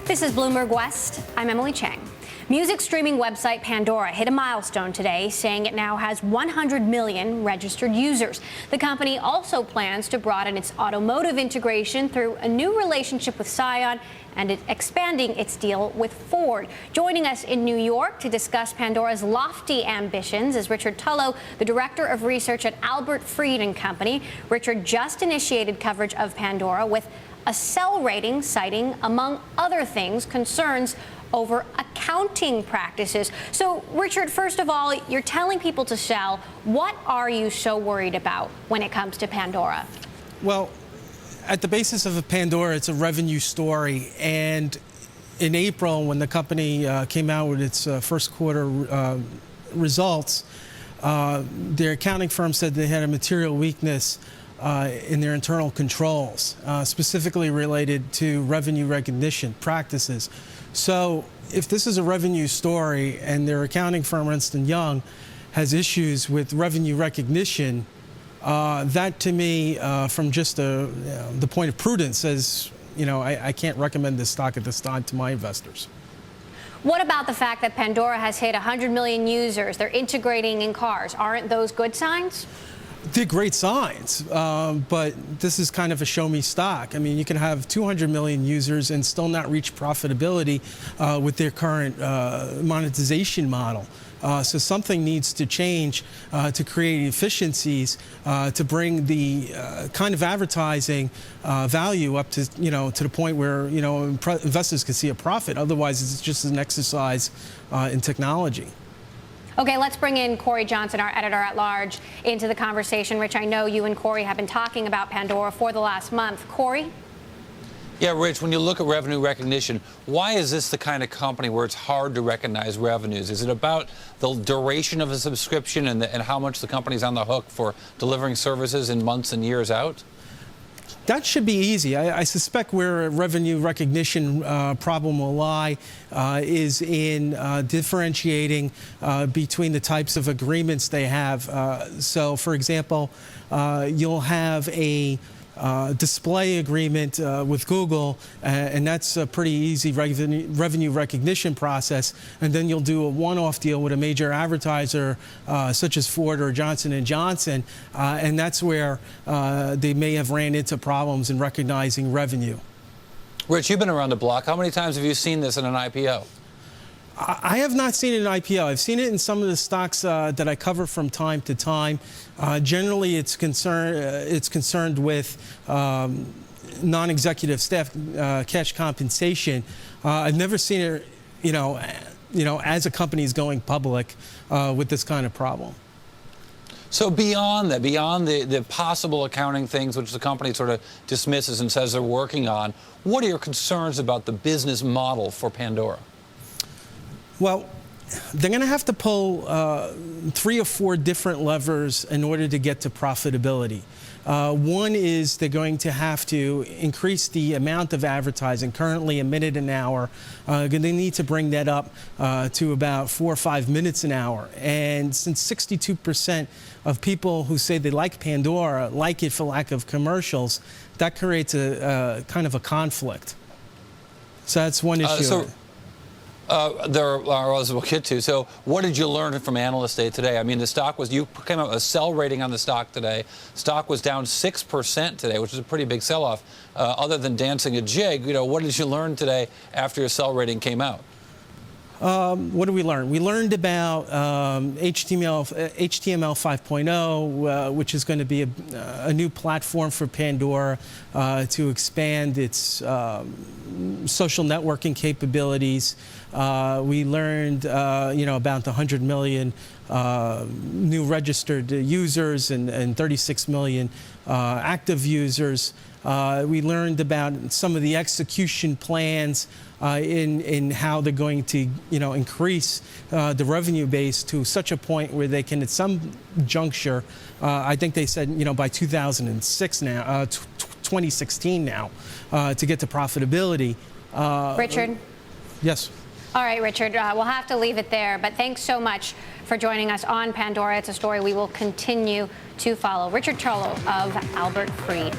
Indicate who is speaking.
Speaker 1: This is Bloomberg West. I'm Emily Chang. Music streaming website Pandora hit a milestone today, saying it now has 100 million registered users. The company also plans to broaden its automotive integration through a new relationship with Scion and expanding its deal with Ford. Joining us in New York to discuss Pandora's lofty ambitions is Richard Tullo, the director of research at Albert Fried & Company. Richard just initiated coverage of Pandora with a sell rating citing, among other things, concerns over accounting practices. So, Richard, first of all, you're telling people to sell. What are you so worried about when it comes to Pandora?
Speaker 2: Well, at the basis of a Pandora, it's a revenue story. And in April, when the company came out with its first quarter results, their accounting firm said they had a material weakness in their internal controls, specifically related to revenue recognition practices. So if this is a revenue story and their accounting firm, Ernst & Young, has issues with revenue recognition, that to me, from just the point of prudence, says, I can't recommend this stock at this time to my investors.
Speaker 1: What about the fact that Pandora has hit 100 million users? They're integrating in cars. Aren't those good signs?
Speaker 2: They're great signs, but this is kind of a show-me stock. I mean, you can have 200 million users and still not reach profitability with their current monetization model. So something needs to change to create efficiencies to bring the kind of advertising value up to to the point where investors can see a profit. Otherwise, it's just an exercise in technology.
Speaker 1: Okay, let's bring in Cory Johnson, our editor-at-large, into the conversation. Rich, I know you and Cory have been talking about Pandora for the last month. Cory?
Speaker 3: Yeah, Rich, when you look at revenue recognition, why is this the kind of company where it's hard to recognize revenues? Is it about the duration of a subscription and how much the company's on the hook for delivering services in months and years out?
Speaker 2: That should be easy. I suspect where a revenue recognition problem will lie is in differentiating between the types of agreements they have. So, for example, you'll have a display agreement with Google, and that's a pretty easy revenue recognition process. And then you'll do a one-off deal with a major advertiser, such as Ford or Johnson & Johnson, and that's where they may have ran into problems in recognizing revenue.
Speaker 3: Rich, you've been around the block. How many times have you seen this in an IPO?
Speaker 2: I have not seen it in IPO. I've seen it in some of the stocks that I cover from time to time. Generally, it's concerned with non-executive staff cash compensation. I've never seen it, as a company is going public with this kind of problem.
Speaker 3: So beyond that, beyond the possible accounting things which the company sort of dismisses and says they're working on, what are your concerns about the business model for Pandora?
Speaker 2: Well, they're going to have to pull 3 or 4 different levers in order to get to profitability. One is they're going to have to increase the amount of advertising, currently a minute an hour. They need to bring that up to about 4 or 5 minutes an hour. And since 62% of people who say they like Pandora like it for lack of commercials, that creates a kind of a conflict. So that's one issue.
Speaker 3: There are others we'll get to. So what did you learn from Analyst Day today? I mean, the stock was, you came out with a sell rating on the stock today. Stock was down 6% today, which is a pretty big sell-off. Other than dancing a jig, what did you learn today after your sell rating came out?
Speaker 2: What did we learn? We learned about HTML 5.0, which is going to be a new platform for Pandora to expand its social networking capabilities. We learned, about the 100 million new registered users and 36 million active users. We learned about some of the execution plans in how they're going to, increase the revenue base to such a point where they can, at some juncture, I think they said, by 2016 now, to get to profitability.
Speaker 1: Richard?
Speaker 2: Yes.
Speaker 1: All right, Richard, we'll have to leave it there, but thanks so much for joining us on Pandora. It's a story we will continue to follow. Richard Tullo of Albert Fried.